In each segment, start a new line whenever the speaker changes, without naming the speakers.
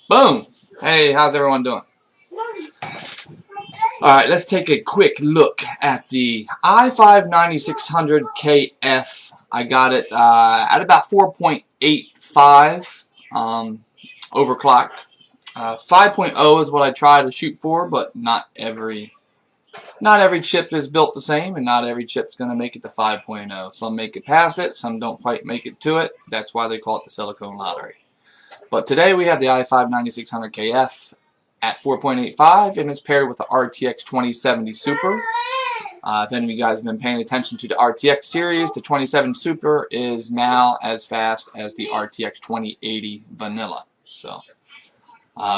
Boom! Hey, how's everyone doing? Alright, let's take a quick look at the i5 9600KF. I got it at about 4.85 overclocked. 5.0 is what I try to shoot for, but not every chip is built the same, and not every chip's going to make it to 5.0. Some make it past it, some don't quite make it to it. That's why they call it the silicone lottery. But today we have the i5 9600KF at 4.85, and it's paired with the RTX 2070 Super. If any of you guys have been paying attention to the RTX series, the 2070 Super is now as fast as the RTX 2080 Vanilla. So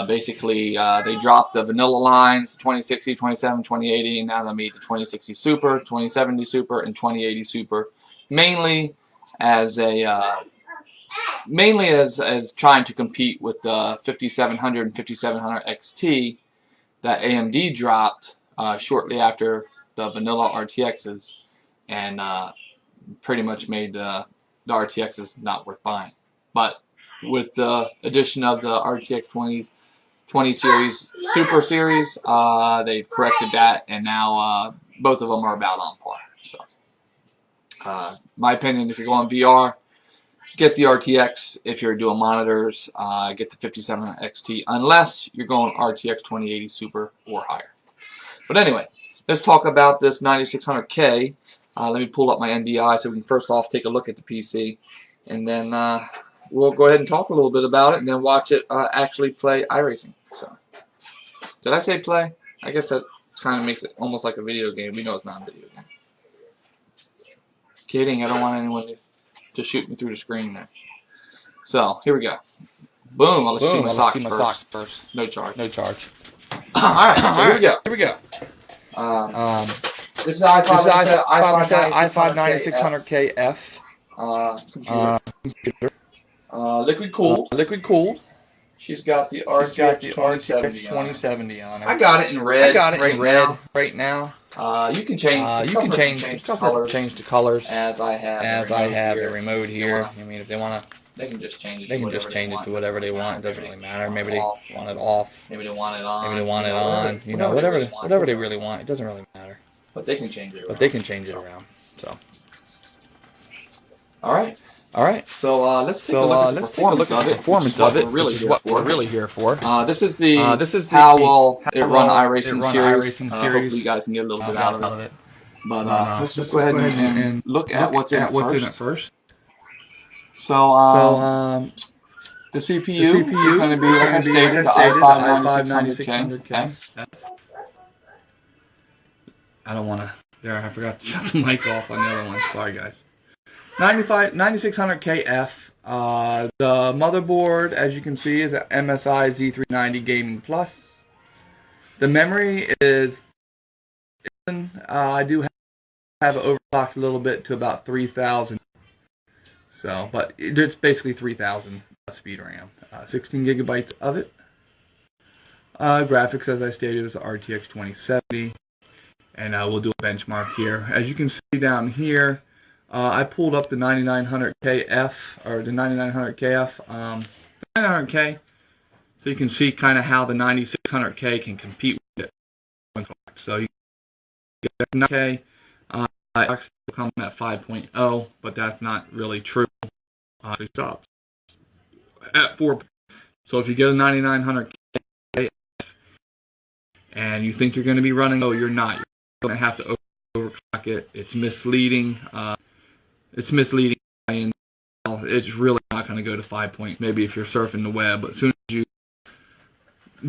basically, they dropped the vanilla lines, 2060, 2070, 2080, and now they made the 2060 Super, 2070 Super, and 2080 Super, mainly as trying to compete with the 5700 and 5700 XT that AMD dropped shortly after the vanilla RTXs, and pretty much made the RTXs not worth buying. But with the addition of the RTX 2020 series, Super series, they've corrected that, and now both of them are about on par. So, my opinion, if you're going VR, get the RTX. If you're doing monitors, get the 5700 XT, unless you're going RTX 2080 Super or higher. But anyway, let's talk about this 9600K. Let me pull up my NDI so we can first off take a look at the PC, and then we'll go ahead and talk a little bit about it, and then watch it actually play iRacing. So, did I say play? I guess that kind of makes it almost like a video game. We know it's not a video game. Kidding, I don't want anyone to shoot me through the screen there. So, here we go. Boom, let's see my socks first. No charge. No charge. Alright, so here we go. This is i5 9600KF. Computer. Liquid cooled. She's got the RTX 2070 on it. I got it in red. Right now. You can change. The colors as I have the remote here. I mean, if they want to, they can just change it. They can just change it to whatever they want. It doesn't really matter. Maybe they want it off. Maybe they want it on. Maybe they want it on. You know, whatever they really want. It doesn't really matter. But they can change it around. So. All right. So let's take a look at the performance of it. Which is what we're really here for. This is how well it run iRacing series. Hopefully you guys can get a little bit out of it. But let's just go ahead and look at what's in it first. So the CPU is going to be, like I stated, the i5 9600K. I don't want to. There, I forgot to shut the mic off on the other one. Sorry, guys. 9600KF. The motherboard, as you can see, is an MSI Z390 Gaming Plus. The memory is, I do have it overclocked a little bit to about 3000. So, but it's basically 3000 speed RAM. 16 gigabytes of it. Graphics, as I stated, is RTX 2070. And we'll do a benchmark here. As you can see down here, I pulled up the 9900KF, or the 9900KF, 9900K, so you can see kind of how the 9600K can compete with it. So you get 9K, it will come at 5.0, but that's not really true. It stops at 4. So if you get a 9900K and you think you're going to be running, oh, you're not. You're going to have to overclock it. It's misleading. It's really not going to go to 5 point. Maybe if you're surfing the web, but as soon as you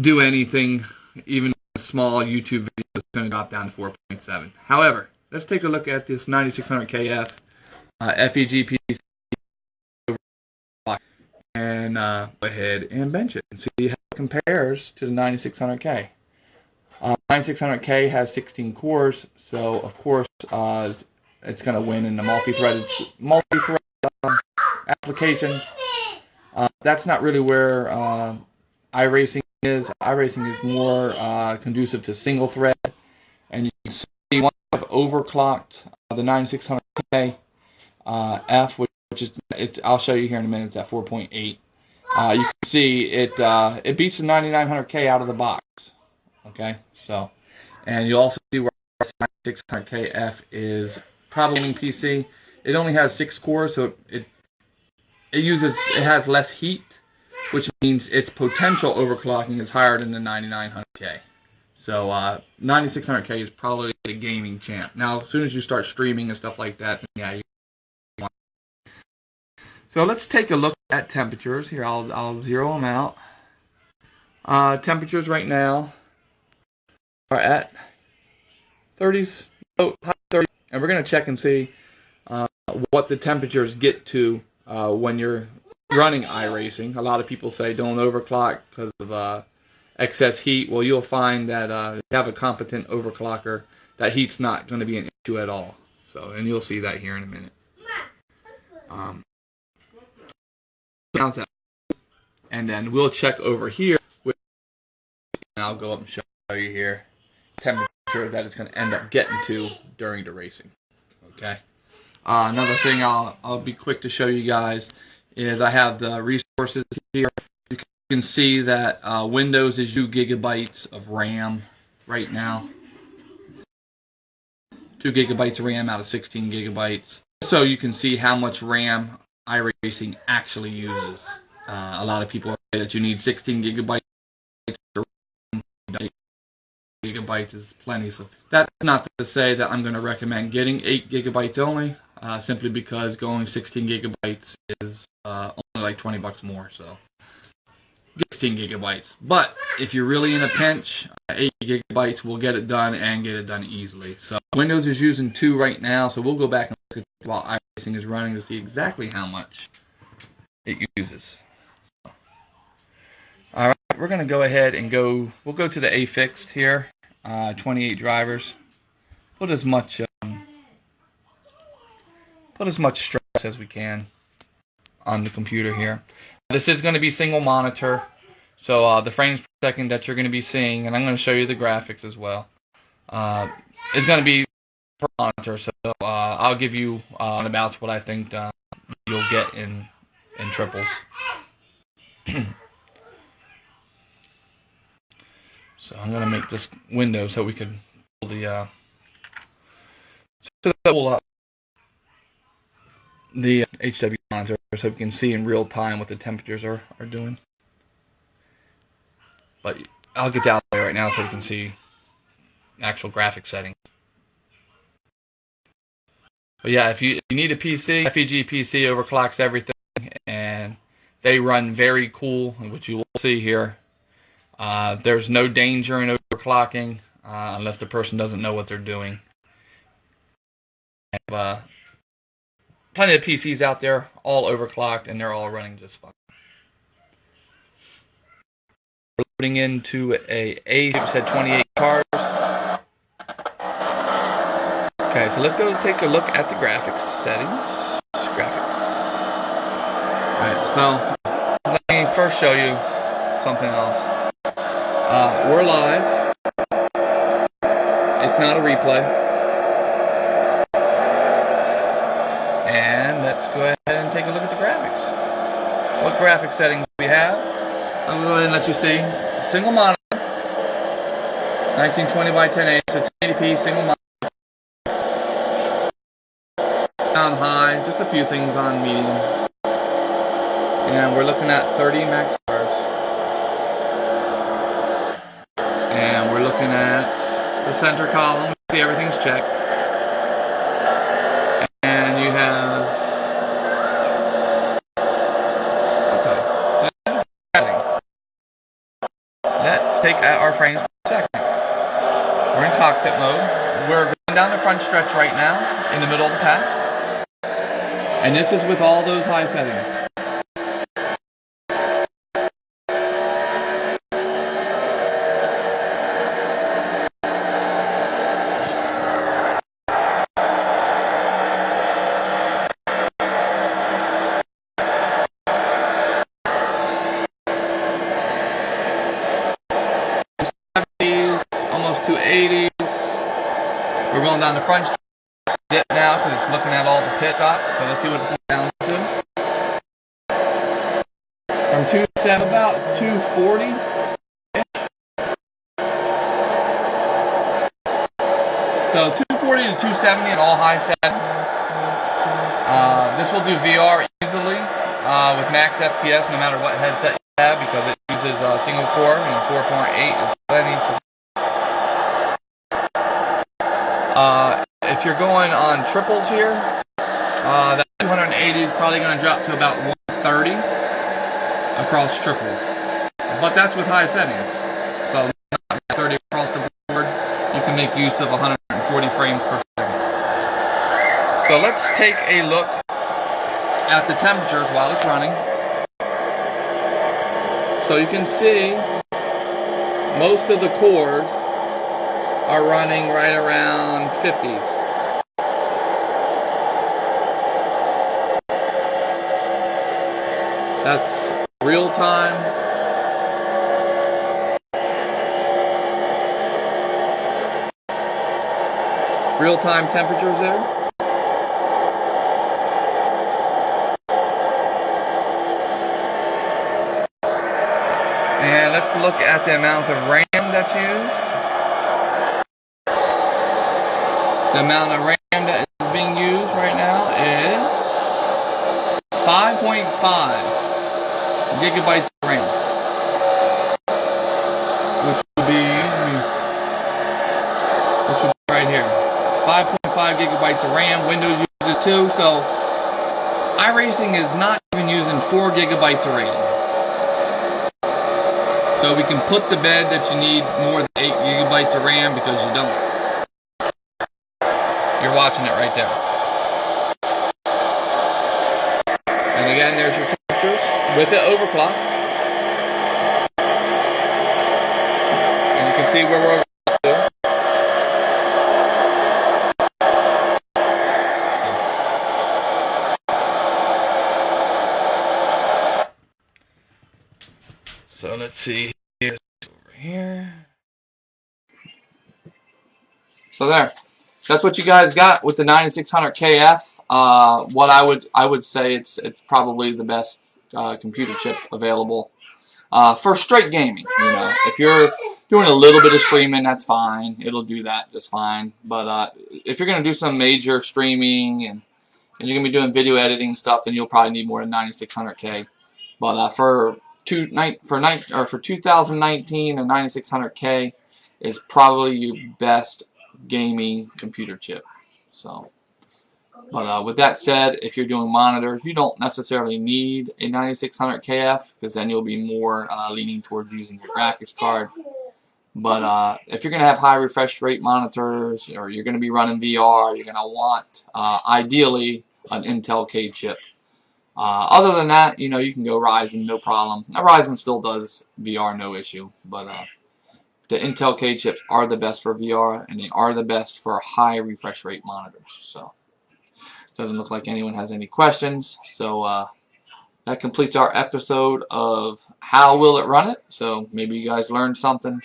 do anything, even a small YouTube video, it's going to drop down to 4.7. However, let's take a look at this 9600KF FEG PC and go ahead and bench it and see how it compares to the 9600K. 9600K has 16 cores, so of course it's going to win in the multi-threaded applications. That's not really where iRacing is. iRacing is more conducive to single thread, and you can see once I've overclocked the 9600K, F, which is I'll show you here in a minute. It's at 4.8. You can see it beats the 9900K out of the box. Okay, so, and you also see where 9600KF is probably PC. It only has 6 cores, so it has less heat, which means its potential overclocking is higher than the 9900K. So 9600K is probably a gaming champ. Now, as soon as you start streaming and stuff like that, yeah. So let's take a look at temperatures here. I'll zero them out. Temperatures right now are at 30s, high 30s, and we're going to check and see what the temperatures get to when you're running iRacing. A lot of people say don't overclock because of excess heat. Well, you'll find that if you have a competent overclocker, that heat's not going to be an issue at all. So, and you'll see that here in a minute. And then we'll check over here. And I'll go up and show you here temperature that it's going to end up getting to during the racing. Okay. Another thing I'll be quick to show you guys is I have the resources here. You can see that Windows is 2 gigabytes of RAM right now. 2 gigabytes of RAM out of 16 gigabytes. So you can see how much RAM iRacing actually uses. A lot of people say that you need 16 gigabytes. 8 gigabytes is plenty. So that's not to say that I'm going to recommend getting 8 gigabytes only, simply because going 16 gigabytes is only like $20 more. So 16 gigabytes. But if you're really in a pinch, 8 gigabytes will get it done and get it done easily. So Windows is using 2 right now, so we'll go back and look at while iRacing is running to see exactly how much it uses. All right, we're going to go ahead and we'll go to the A fixed here, 28 drivers. Put as much stress as we can on the computer here. This is going to be single monitor, so the frames per second that you're going to be seeing, and I'm going to show you the graphics as well, is going to be per monitor. So I'll give you about what I think you'll get in triples. So I'm going to make this window so we can pull the HW monitor so we can see in real time what the temperatures are doing. But I'll get down there right now so we can see actual graphic settings. But yeah, if you need a PC, FEG PC overclocks everything, and they run very cool, which you will see here. There's no danger in overclocking unless the person doesn't know what they're doing. I have plenty of PCs out there, all overclocked, and they're all running just fine. We're loading into a said 28 cars. Okay, so let's go take a look at the graphics settings. Alright, so let me first show you something else. We're live. It's not a replay. And let's go ahead and take a look at the graphics. What graphic settings do we have? I'm going to go ahead and let you see. Single monitor. 1920 by 1080, so 1080p single monitor. On high, just a few things on medium. And we're looking at 30 max bars. And we're looking at the center column. See, everything's checked. And you have let's take our frames per second. We're in cockpit mode. We're going down the front stretch right now in the middle of the path. And this is with all those high settings. Almost 280s. We're going down the front stretch now. now because it's looking at all the pit stops. So let's see what it's down to. From 270 about 240. So 240 to 270 at all high settings. This will do VR easily with max FPS no matter what headset you have because it uses single core and 4.8 is plenty. If you're going on triples here, that 280 is probably going to drop to about 130 across triples. But that's with high settings. So 30 across the board, you can make use of 140 frames per second. So let's take a look at the temperatures while it's running. So you can see most of the cores are running right around 50s. That's real time. Real-time temperatures there. And let's look at the amount of RAM that's used. The amount of RAM that is being used right now is 5.5 gigabytes of RAM. Which will be right here. 5.5 gigabytes of RAM. Windows uses it too, so iRacing is not even using 4 gigabytes of RAM. So we can put to bed that you need more than 8 gigabytes of RAM because you don't. You're watching it right there. And again, there's your temperatures with it overclocked. And you can see where we're overclocked to. So let's see here, over here. So there, that's what you guys got with the 9600 KF. What I would say it's probably the best computer chip available for straight gaming. You know, if you're doing a little bit of streaming, that's fine. It'll do that just fine. But if you're gonna do some major streaming and you're gonna be doing video editing stuff, then you'll probably need more than 9600K. But for 2019, a 9600K is probably your best gaming computer chip. So, but with that said, if you're doing monitors, you don't necessarily need a 9600KF because then you'll be more leaning towards using your graphics card. But if you're going to have high refresh rate monitors or you're going to be running VR, you're going to want ideally an Intel K chip. Other than that, you know, you can go Ryzen, no problem. Now, Ryzen still does VR, no issue. But the Intel K chips are the best for VR, and they are the best for high refresh rate monitors. So, doesn't look like anyone has any questions. So, that completes our episode of How Will It Run It? So, maybe you guys learned something,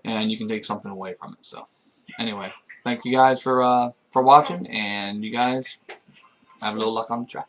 and you can take something away from it. So, anyway, thank you guys for watching, and you guys have a little luck on the track.